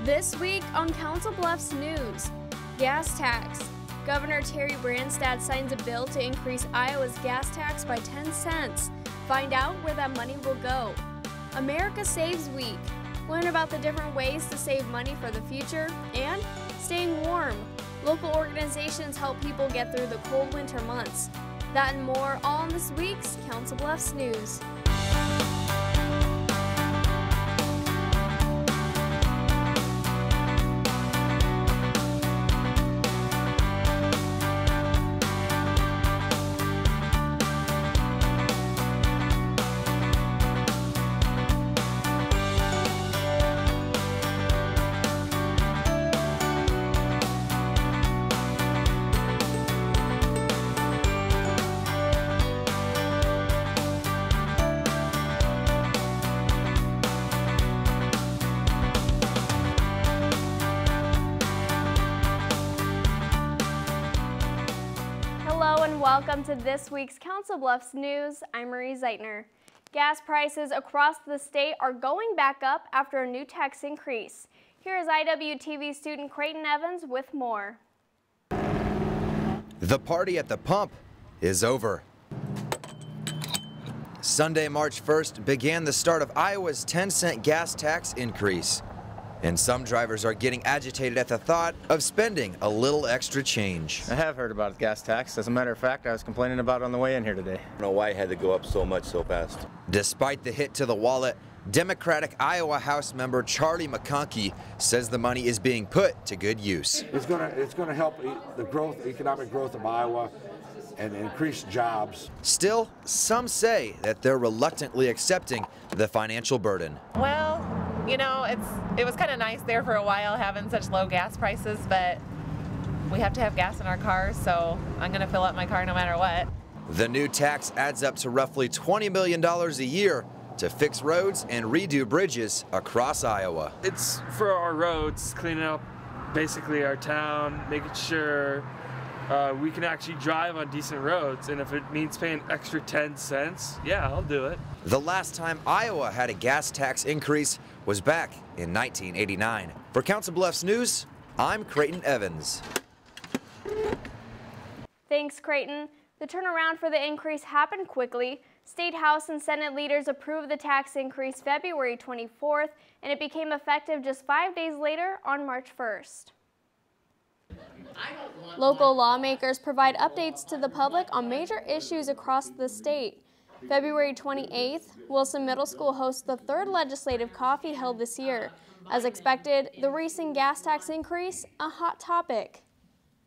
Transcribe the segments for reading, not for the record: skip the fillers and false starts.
This week on Council Bluffs News, gas tax. Governor Terry Branstad signs a bill to increase Iowa's gas tax by 10 cents. Find out where that money will go. America Saves Week. Learn about the different ways to save money for the future and staying warm. Local organizations help people get through the cold winter months. That and more all in this week's Council Bluffs News. Hello and welcome to this week's Council Bluffs News. I'm Marie Zeitner. Gas prices across the state are going back up after a new tax increase. Here is IWTV student Creighton Evans with more. The party at the pump is over. Sunday, March 1st began the start of Iowa's 10-cent gas tax increase. And some drivers are getting agitated at the thought of spending a little extra change. I have heard about the gas tax. As a matter of fact, I was complaining about it on the way in here today. I don't know why it had to go up so much so fast. Despite the hit to the wallet, Democratic Iowa House member Charlie McConkey says the money is being put to good use. It's going to help the economic growth of Iowa and increase jobs. Still, some say that they're reluctantly accepting the financial burden. Well, you know, it was kind of nice there for a while having such low gas prices, but we have to have gas in our cars, so I'm going to fill up my car no matter what. The new tax adds up to roughly $20 million a year to fix roads and redo bridges across Iowa. It's for our roads, cleaning up basically our town, making sure we can actually drive on decent roads, and if it means paying extra 10 cents, yeah, I'll do it. The last time Iowa had a gas tax increase was back in 1989. For Council Bluffs News, I'm Creighton Evans. Thanks, Creighton. The turnaround for the increase happened quickly. State House and Senate leaders approved the tax increase February 24th, and it became effective just 5 days later on March 1st. Local lawmakers provide updates to the public on major issues across the state. February 28th, Wilson Middle School hosts the third legislative coffee held this year. As expected, the recent gas tax increase, a hot topic.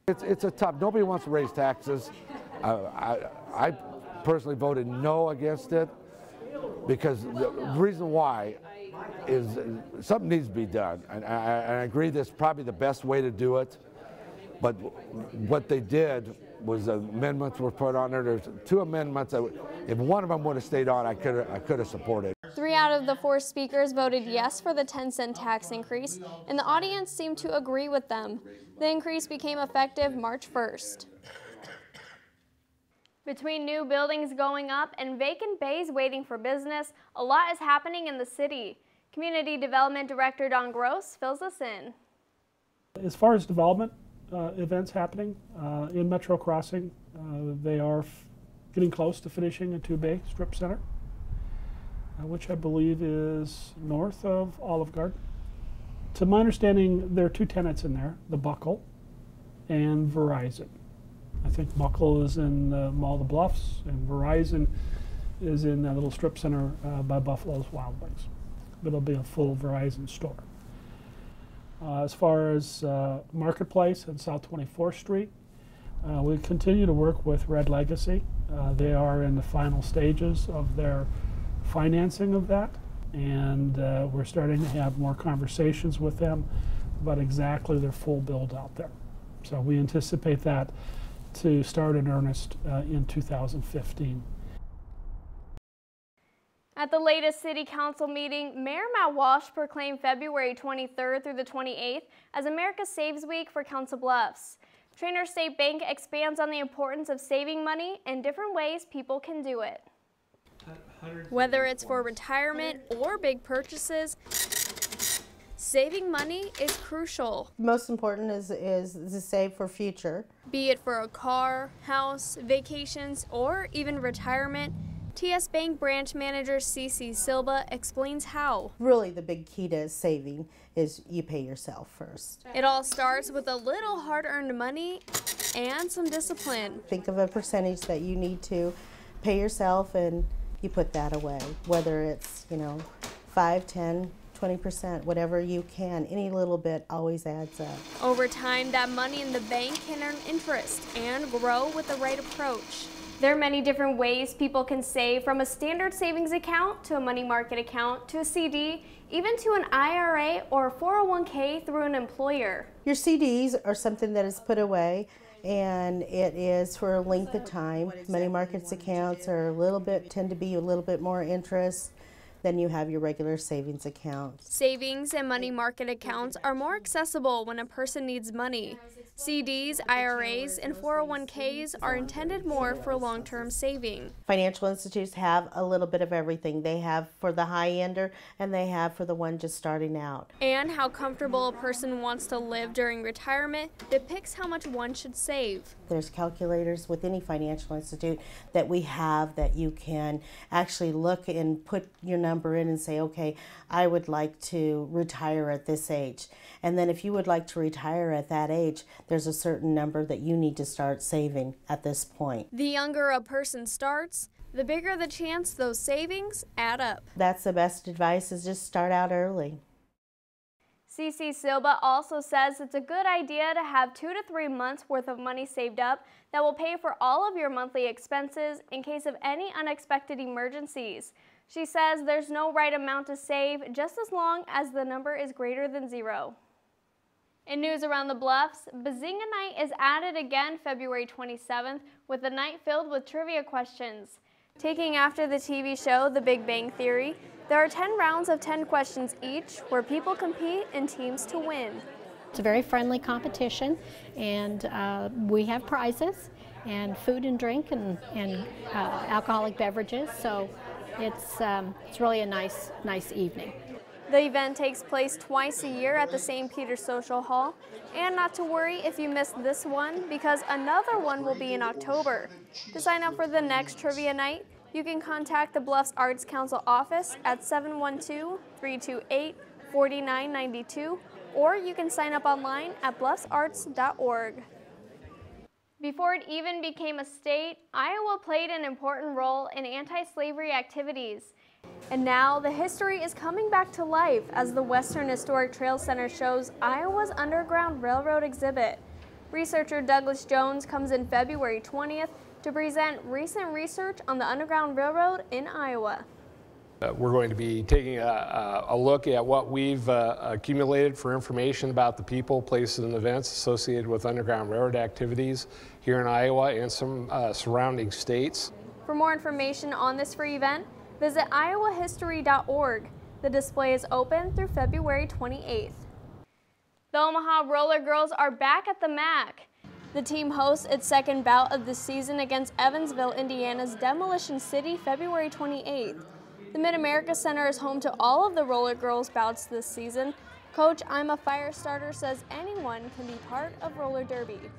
It's a tough, nobody wants to raise taxes. I personally voted no against it because the reason why is something needs to be done. And I agree that's probably the best way to do it. But what they did was amendments were put on there. There's two amendments that, if one of them would have stayed on, I could have supported. 3 out of the 4 speakers voted yes for the 10-cent tax increase, and the audience seemed to agree with them. The increase became effective March 1st. Between new buildings going up and vacant bays waiting for business, a lot is happening in the city. Community Development Director Don Gross fills us in. As far as development events happening in Metro Crossing, they are getting close to finishing a 2-bay strip center, which I believe is north of Olive Garden. To my understanding, there are 2 tenants in there, the Buckle and Verizon. I think Buckle is in the Mall of the Bluffs, and Verizon is in that little strip center by Buffalo's Wild Wings. But it'll be a full Verizon store. As far as Marketplace and South 24th Street, we continue to work with Red Legacy. They are in the final stages of their financing of that, and we're starting to have more conversations with them about exactly their full build out there. So we anticipate that to start in earnest in 2015. At the latest City Council meeting, Mayor Matt Walsh proclaimed February 23rd through the 28th as America Saves Week for Council Bluffs. Trainer State Bank expands on the importance of saving money and different ways people can do it. Whether it's for retirement or big purchases, Saving money is crucial. Most important is to save for future. Be it for a car, house, vacations, or even retirement, TS Bank branch manager Cece Silva explains how. Really the big key to saving is you pay yourself first. It all starts with a little hard-earned money and some discipline. Think of a percentage that you need to pay yourself and you put that away, whether it's, 5, 10, 20%, whatever you can. Any little bit always adds up. Over time, that money in the bank can earn interest and grow with the right approach. There are many different ways people can save, from a standard savings account to a money market account to a CD, even to an IRA or a 401k through an employer. Your CDs are something that is put away, and it is for a length of time. Money markets accounts tend to be a little bit more interest than you have your regular savings accounts. Savings and money market accounts are more accessible when a person needs money. CDs, IRAs, and 401ks are intended more for long-term saving. Financial institutes have a little bit of everything. They have for the high-ender and they have for the one just starting out. And how comfortable a person wants to live during retirement depicts how much one should save. There's calculators with any financial institute that we have that you can actually look and put your number in and say, okay, I would like to retire at this age. And then if you would like to retire at that age, there's a certain number that you need to start saving at this point. The younger a person starts, the bigger the chance those savings add up. That's the best advice, is just start out early. Cece Silva also says it's a good idea to have 2 to 3 months worth of money saved up that will pay for all of your monthly expenses in case of any unexpected emergencies. She says there's no right amount to save, just as long as the number is greater than 0. In news around the Bluffs, Bazinga Night is added again February 27th with a night filled with trivia questions. Taking after the TV show The Big Bang Theory, there are 10 rounds of 10 questions each where people compete in teams to win. It's a very friendly competition, and we have prizes and food and drink and alcoholic beverages, so it's really a nice evening. The event takes place twice a year at the St. Peter's Social Hall, and not to worry if you missed this one, because another one will be in October. To sign up for the next trivia night, you can contact the Bluffs Arts Council office at 712-328-4992, or you can sign up online at bluffsarts.org. Before it even became a state, Iowa played an important role in anti-slavery activities. And now the history is coming back to life as the Western Historic Trail Center shows Iowa's Underground Railroad exhibit. Researcher Douglas Jones comes in February 20th to present recent research on the Underground Railroad in Iowa. We're going to be taking a look at what we've accumulated for information about the people, places, and events associated with Underground Railroad activities here in Iowa and some surrounding states. For more information on this free event, visit iowahistory.org. The display is open through February 28th. The Omaha Roller Girls are back at the MAC. The team hosts its second bout of the season against Evansville, Indiana's Demolition City, February 28th. The Mid-America Center is home to all of the Roller Girls bouts this season. Coach I'm a Firestarter says anyone can be part of roller derby.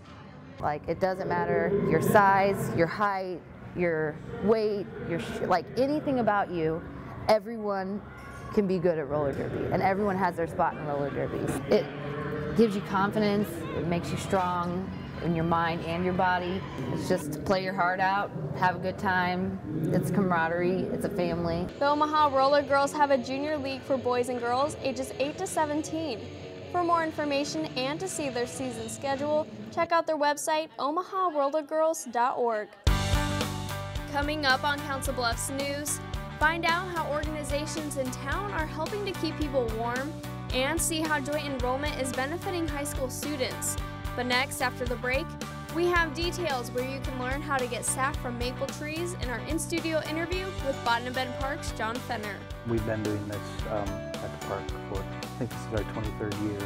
Like, it doesn't matter your size, your height, your weight, like anything about you, everyone can be good at roller derby, and everyone has their spot in roller derby. It gives you confidence, it makes you strong in your mind and your body. It's just play your heart out, have a good time. It's camaraderie, it's a family. The Omaha Roller Girls have a junior league for boys and girls ages 8 to 17. For more information and to see their season schedule, check out their website, omaharollergirls.org. Coming up on Council Bluffs News, find out how organizations in town are helping to keep people warm and see how joint enrollment is benefiting high school students. But next, after the break, we have details where you can learn how to get sap from maple trees in our in-studio interview with Bottom-Bend Park's John Fenner. We've been doing this at the park for, I think this is our 23rd year.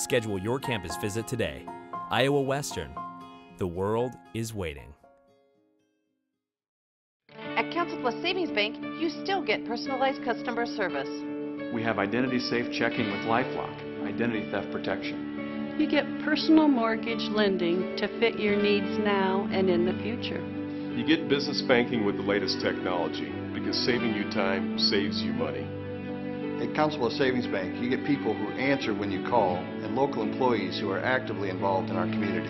Schedule your campus visit today. Iowa Western. The world is waiting. At Council Plus Savings Bank, you still get personalized customer service. We have identity-safe checking with LifeLock, identity theft protection. You get personal mortgage lending to fit your needs now and in the future. You get business banking with the latest technology because saving you time saves you money. At Council Bluffs Savings Bank, you get people who answer when you call and local employees who are actively involved in our community.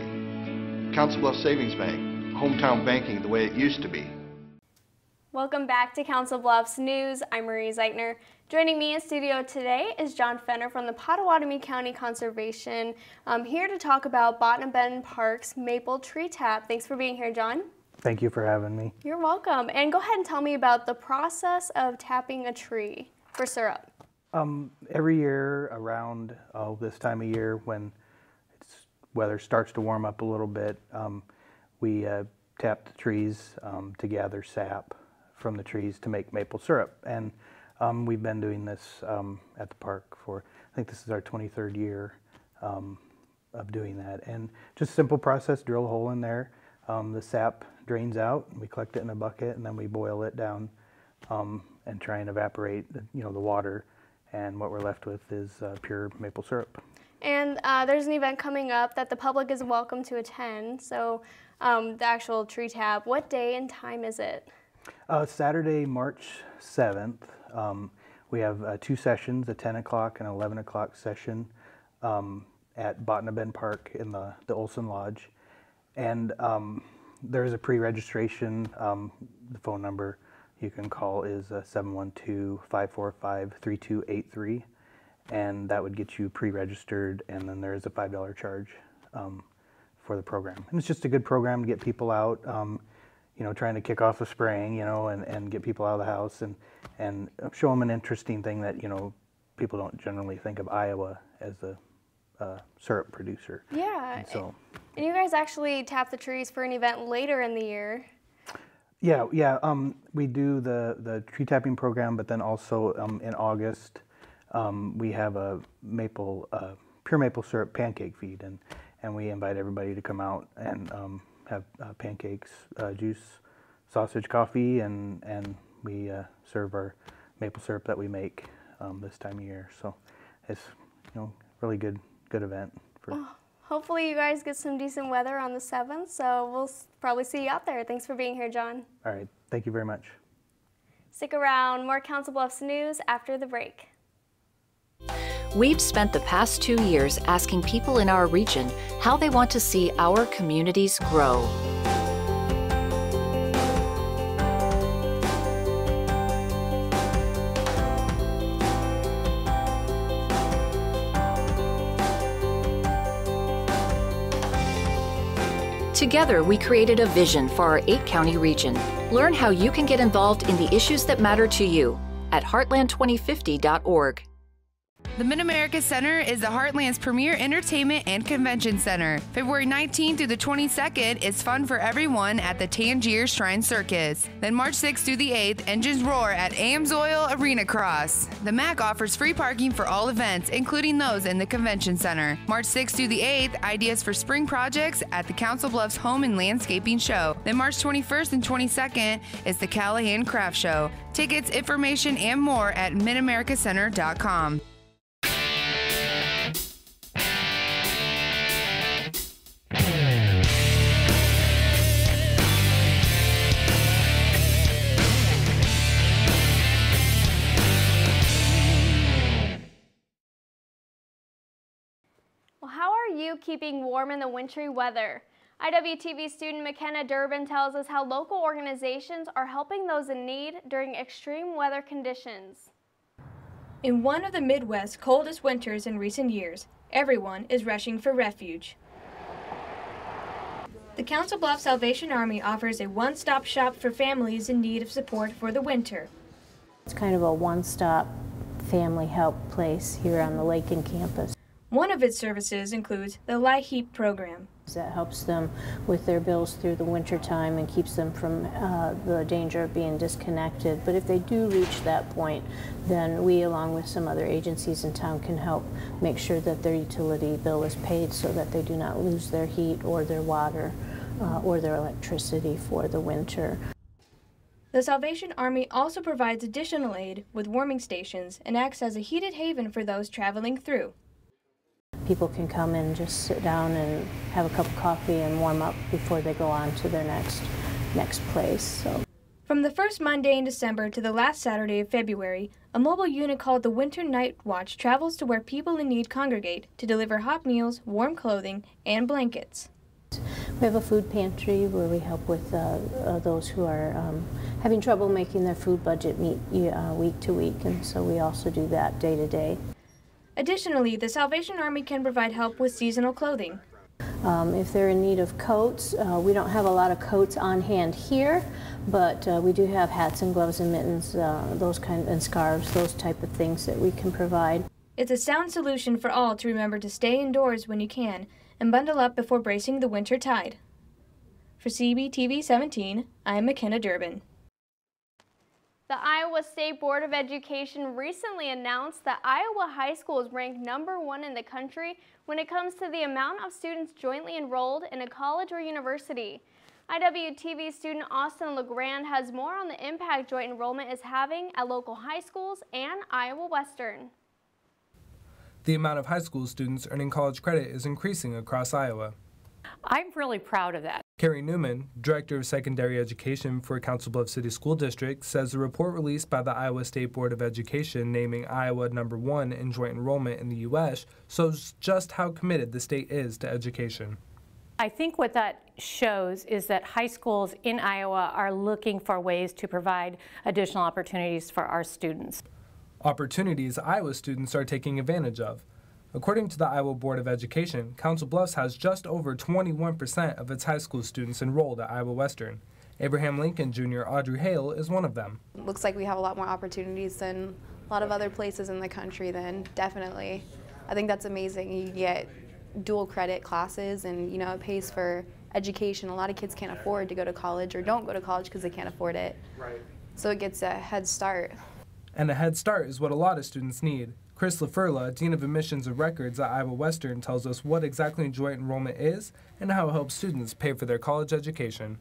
Council Bluffs Savings Bank, hometown banking the way it used to be. Welcome back to Council Bluffs News. I'm Marie Zeitner. Joining me in studio today is John Fenner from the Pottawatomie County Conservation. I'm here to talk about Bottom Park's Maple Tree Tap. Thanks for being here, John. Thank you for having me. You're welcome. And go ahead and tell me about the process of tapping a tree for syrup. Every year around this time of year when weather starts to warm up a little bit, we tap the trees to gather sap from the trees to make maple syrup. And we've been doing this at the park for, I think this is our 23rd year of doing that. And just a simple process, drill a hole in there, the sap drains out, and we collect it in a bucket, and then we boil it down and try and evaporate the water. And what we're left with is pure maple syrup. And there's an event coming up that the public is welcome to attend. So the actual tree tap, what day and time is it? Saturday, March 7th. We have 2 sessions, a 10 o'clock and 11 o'clock session at Bottom Park in the Olson Lodge. And there is a pre-registration. The phone number you can call is 712-545-3283, and that would get you pre-registered, and then there is a $5 charge for the program. And it's just a good program to get people out, trying to kick off the spraying, and get people out of the house and show them an interesting thing that, people don't generally think of Iowa as a syrup producer. Yeah, and you guys actually tap the trees for an event later in the year. Yeah. We do the tree tapping program, but then also in August we have a pure maple syrup pancake feed, and we invite everybody to come out and have pancakes, juice, sausage, coffee, and we serve our maple syrup that we make this time of year. So it's really good event for. Oh. Hopefully you guys get some decent weather on the 7th, so we'll probably see you out there. Thanks for being here, John. All right, thank you very much. Stick around, more Council Bluffs news after the break. We've spent the past 2 years asking people in our region how they want to see our communities grow. Together, we created a vision for our 8-county region. Learn how you can get involved in the issues that matter to you at heartland2050.org. The Mid-America Center is the Heartland's premier entertainment and convention center. February 19th through the 22nd is fun for everyone at the Tangier Shrine Circus. Then March 6th through the 8th, engines roar at Ames Oil Arena Cross. The MAC offers free parking for all events, including those in the convention center. March 6th through the 8th, ideas for spring projects at the Council Bluffs Home and Landscaping Show. Then March 21st and 22nd is the Callahan Craft Show. Tickets, information, and more at midamericacenter.com. Well, how are you keeping warm in the wintry weather? IWTV student McKenna Durbin tells us how local organizations are helping those in need during extreme weather conditions. In one of the Midwest's coldest winters in recent years, everyone is rushing for refuge. The Council Bluffs Salvation Army offers a one-stop shop for families in need of support for the winter. It's kind of a one-stop family help place here on the Lakin campus. One of its services includes the Lie Heap program. That helps them with their bills through the winter time and keeps them from the danger of being disconnected. But if they do reach that point, then we, along with some other agencies in town, can help make sure that their utility bill is paid so that they do not lose their heat or their water or their electricity for the winter. The Salvation Army also provides additional aid with warming stations and acts as a heated haven for those traveling through. People can come and just sit down and have a cup of coffee and warm up before they go on to their next place. So. From the first Monday in December to the last Saturday of February, a mobile unit called the Winter Night Watch travels to where people in need congregate to deliver hot meals, warm clothing, and blankets. We have a food pantry where we help with those who are having trouble making their food budget meet week to week, and so we also do that day to day. Additionally, the Salvation Army can provide help with seasonal clothing. If they're in need of coats, we don't have a lot of coats on hand here, but we do have hats and gloves and mittens, and scarves, those type of things that we can provide. It's a sound solution for all to remember to stay indoors when you can and bundle up before bracing the winter tide. For CBTV 17, I'm McKenna Durbin. The Iowa State Board of Education recently announced that Iowa high school is ranked #1 in the country when it comes to the amount of students jointly enrolled in a college or university. IWTV student Austin LeGrand has more on the impact joint enrollment is having at local high schools and Iowa Western. The amount of high school students earning college credit is increasing across Iowa. I'm really proud of that. Carrie Newman, Director of Secondary Education for Council Bluffs City School District, says the report released by the Iowa State Board of Education naming Iowa #1 in joint enrollment in the U.S. shows just how committed the state is to education. I think what that shows is that high schools in Iowa are looking for ways to provide additional opportunities for our students. Opportunities Iowa students are taking advantage of. According to the Iowa Board of Education, Council Bluffs has just over 21% of its high school students enrolled at Iowa Western. Abraham Lincoln Jr. Audrey Hale is one of them. Looks like we have a lot more opportunities than a lot of other places in the country then, definitely. I think that's amazing. You get dual credit classes and, you know, it pays for education. A lot of kids can't afford to go to college or don't go to college because they can't afford it. Right. So it gets a head start. And a head start is what a lot of students need. Chris LaFurla, Dean of Admissions and Records at Iowa Western, tells us what exactly joint enrollment is and how it helps students pay for their college education.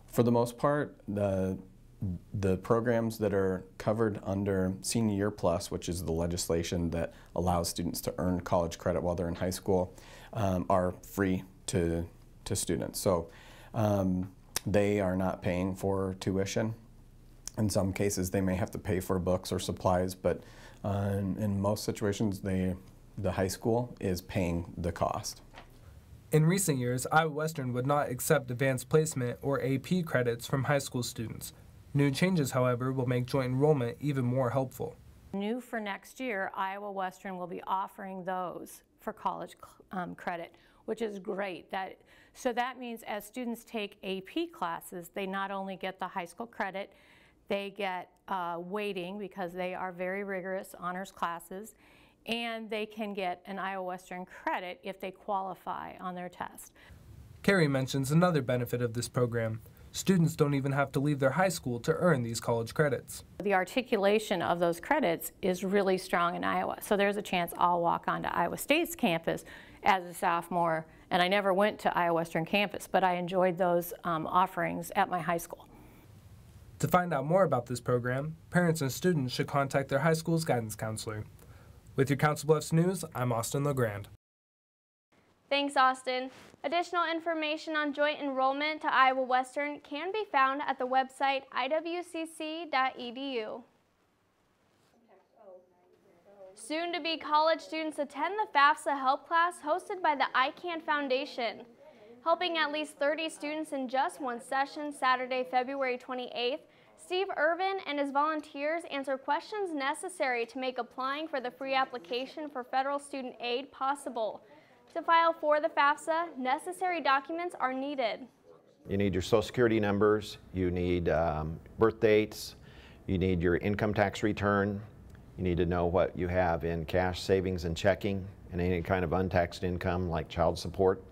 For the most part, the programs that are covered under Senior Year Plus, which is the legislation that allows students to earn college credit while they're in high school, are free to students. So they are not paying for tuition. In some cases, they may have to pay for books or supplies, but in most situations, the high school is paying the cost. In recent years, Iowa Western would not accept advanced placement or AP credits from high school students. New changes, however, will make joint enrollment even more helpful. New for next year, Iowa Western will be offering those for college credit, which is great. So that means as students take AP classes, they not only get the high school credit, they get weighting because they are very rigorous honors classes, and they can get an Iowa Western credit if they qualify on their test. Carrie mentions another benefit of this program. Students don't even have to leave their high school to earn these college credits. The articulation of those credits is really strong in Iowa, so there's a chance I'll walk onto Iowa State's campus as a sophomore, and I never went to Iowa Western campus, but I enjoyed those offerings at my high school. To find out more about this program, parents and students should contact their high school's guidance counselor. With your Council Bluffs News, I'm Austin LeGrand. Thanks, Austin. Additional information on joint enrollment to Iowa Western can be found at the website iwcc.edu. Soon-to-be college students attend the FAFSA help class hosted by the ICANN Foundation. Helping at least 30 students in just one session Saturday, February 28th, Steve Irvin and his volunteers answer questions necessary to make applying for the free application for federal student aid possible. To file for the FAFSA, necessary documents are needed. You need your Social Security numbers, you need birth dates, you need your income tax return, you need to know what you have in cash, savings, and checking, and any kind of untaxed income like child support.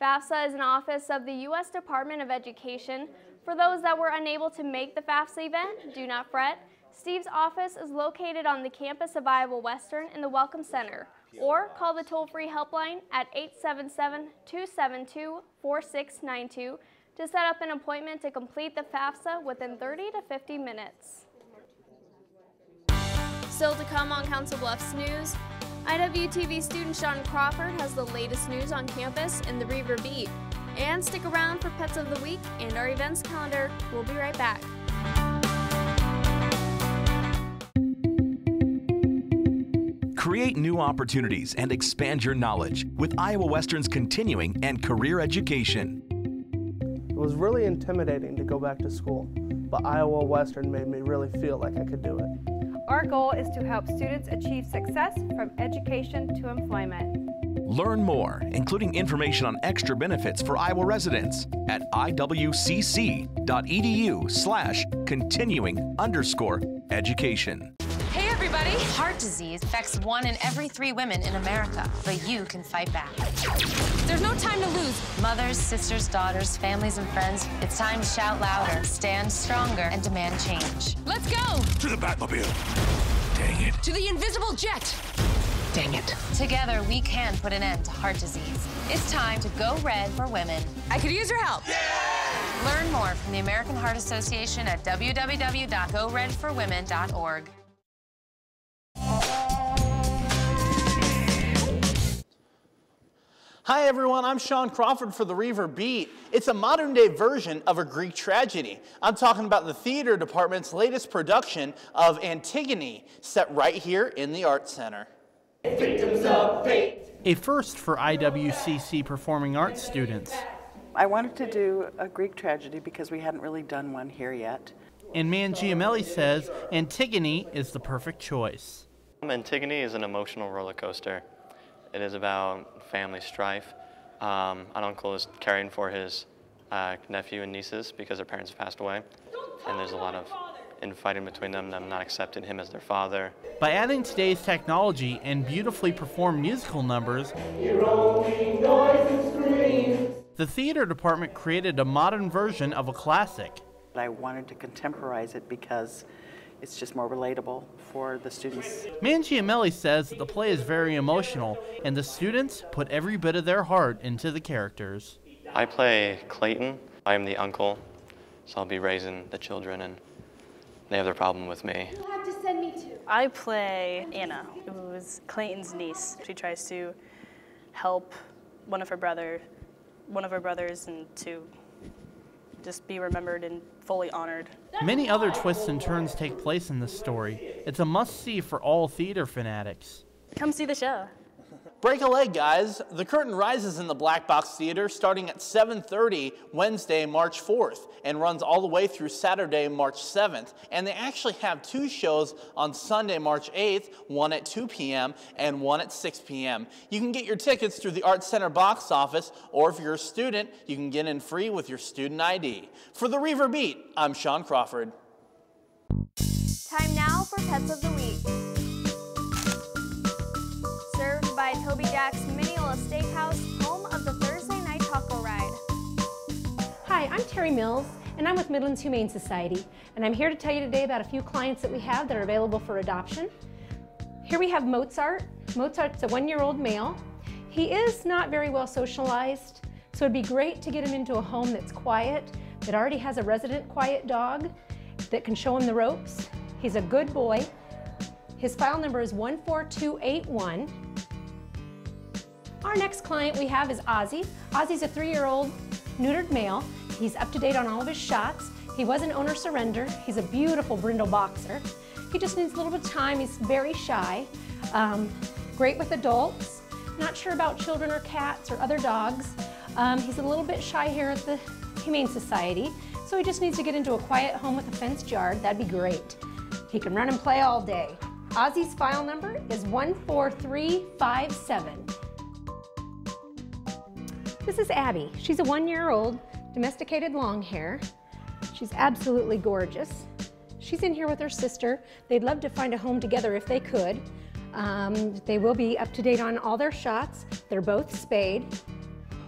FAFSA is an office of the U.S. Department of Education. For those that were unable to make the FAFSA event, do not fret. Steve's office is located on the campus of Iowa Western in the Welcome Center, or call the toll-free helpline at 877-272-4692 to set up an appointment to complete the FAFSA within 30 to 50 minutes. Still to come on Council Bluffs News, IWTV student Sean Crawford has the latest news on campus in the Reaver Beat. And stick around for Pets of the Week and our events calendar. We'll be right back. Create new opportunities and expand your knowledge with Iowa Western's continuing and career education. It was really intimidating to go back to school, but Iowa Western made me really feel like I could do it. Our goal is to help students achieve success from education to employment. Learn more, including information on extra benefits for Iowa residents at iwcc.edu/continuing_education. Hey everybody! Heart disease affects 1 in every 3 women in America, but you can fight back. There's no time to lose. Mothers, sisters, daughters, families, and friends, it's time to shout louder, stand stronger, and demand change. Let's go! To the Batmobile! Dang it. To the invisible jet! Dang it. Together, we can put an end to heart disease. It's time to go red for women. I could use your help. Yeah! Learn more from the American Heart Association at www.goredforwomen.org. Hi everyone, I'm Sean Crawford for the Reaver Beat. It's a modern day version of a Greek tragedy. I'm talking about the theater department's latest production of Antigone, set right here in the Arts Center. Victims of fate. A first for IWCC Performing Arts students. I wanted to do a Greek tragedy because we hadn't really done one here yet. And Mangiamelli says Antigone is the perfect choice. Antigone is an emotional roller coaster. It is about family strife. An uncle is caring for his nephew and nieces because their parents have passed away. And there's a lot of infighting between them not accepting him as their father. By adding today's technology and beautifully performed musical numbers, the theater department created a modern version of a classic. I wanted to contemporize it because it's just more relatable for the students. Mangiamelli says that the play is very emotional and the students put every bit of their heart into the characters. I play Clayton. I am the uncle, so I'll be raising the children and they have their problem with me. You'll have to send me to. I play Anna, who is Clayton's niece. She tries to help one of her brothers and to just be remembered and fully honored. Many other twists and turns take place in this story. It's a must-see for all theater fanatics. Come see the show. Break a leg, guys. The curtain rises in the Black Box Theater starting at 7:30 Wednesday, March 4th, and runs all the way through Saturday, March 7th. And they actually have 2 shows on Sunday, March 8th, one at 2 p.m. and one at 6 p.m. You can get your tickets through the Arts Center box office, or if you're a student, you can get in free with your student ID. For the Reaver Beat, I'm Sean Crawford. Time now for Pets of the Week. Served by Toby Jack's Mineola Steakhouse, home of the Thursday Night Taco Ride. Hi, I'm Terry Mills, and I'm with Midlands Humane Society, and I'm here to tell you today about a few clients that we have that are available for adoption. Here we have Mozart. Mozart's a 1-year-old male. He is not very well socialized, so it'd be great to get him into a home that's quiet, that already has a resident quiet dog that can show him the ropes. He's a good boy. His file number is 14281. Our next client we have is Ozzy. Ozzy's a 3-year-old neutered male. He's up to date on all of his shots. He was an owner surrender. He's a beautiful brindle boxer. He just needs a little bit of time. He's very shy. Great with adults. Not sure about children or cats or other dogs. He's a little bit shy here at the Humane Society, so he just needs to get into a quiet home with a fenced yard. That'd be great. He can run and play all day. Ozzy's file number is 14357. This is Abby. She's a 1-year-old domesticated long hair. She's absolutely gorgeous. She's in here with her sister. They'd love to find a home together if they could. They will be up to date on all their shots. They're both spayed.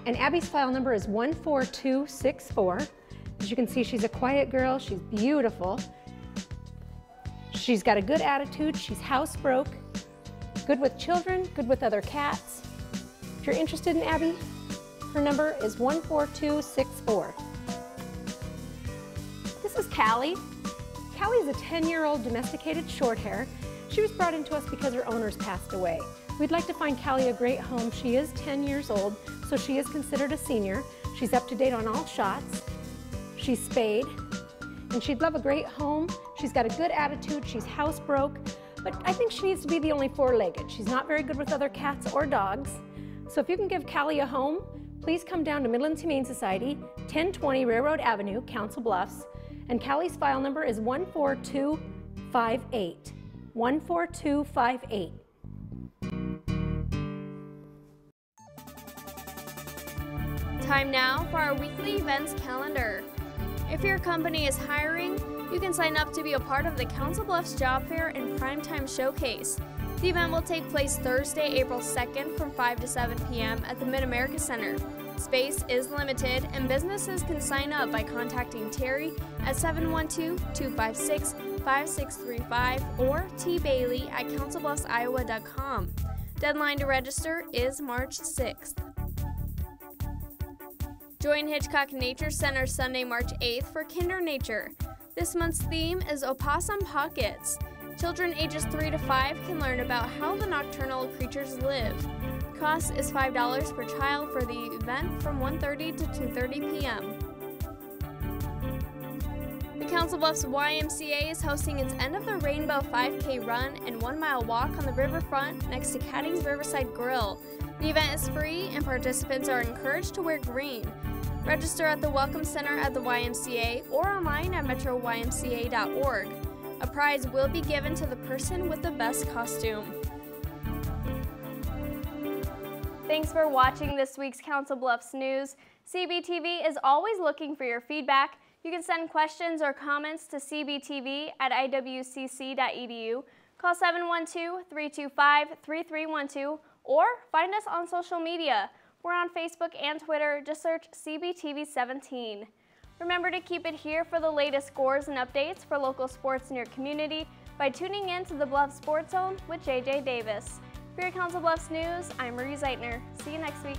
and Abby's file number is 14264. As you can see, she's a quiet girl, she's beautiful. She's got a good attitude, she's housebroke, good with children, good with other cats. If you're interested in Abby, her number is 14264. This is Callie. Callie's a 10-year-old domesticated shorthair. She was brought into us because her owners passed away. We'd like to find Callie a great home. She is 10 years old, so she is considered a senior. She's up to date on all shots. She's spayed, and she'd love a great home. She's got a good attitude, she's housebroke, but I think she needs to be the only four-legged. She's not very good with other cats or dogs. So if you can give Callie a home, please come down to Midlands Humane Society, 1020 Railroad Avenue, Council Bluffs, and Callie's file number is 14258. 14258. Time now for our weekly events calendar. If your company is hiring, you can sign up to be a part of the Council Bluffs Job Fair and Primetime Showcase. The event will take place Thursday, April 2nd from 5 to 7 p.m. at the Mid-America Center. Space is limited and businesses can sign up by contacting Terry at 712-256-5635 or tbailey@councilbluffsiowa.com. Deadline to register is March 6th. Join Hitchcock Nature Center Sunday, March 8th for Kinder Nature. This month's theme is Opossum Pockets. Children ages 3 to 5 can learn about how the nocturnal creatures live. Cost is $5 per child for the event from 1:30 to 2:30 p.m. The Council Bluffs YMCA is hosting its End of the Rainbow 5K run and 1-mile walk on the riverfront next to Cadding's Riverside Grill. The event is free and participants are encouraged to wear green. Register at the Welcome Center at the YMCA or online at metroymca.org. A prize will be given to the person with the best costume. Thanks for watching this week's Council Bluffs News. CBTV is always looking for your feedback. You can send questions or comments to cbtv@iwcc.edu. Call 712-325-3312 or find us on social media. We're on Facebook and Twitter. Just search CBTV17. Remember to keep it here for the latest scores and updates for local sports in your community by tuning in to the Bluffs Sports Zone with JJ Davis. For your Council Bluffs News, I'm Marie Zeitner. See you next week.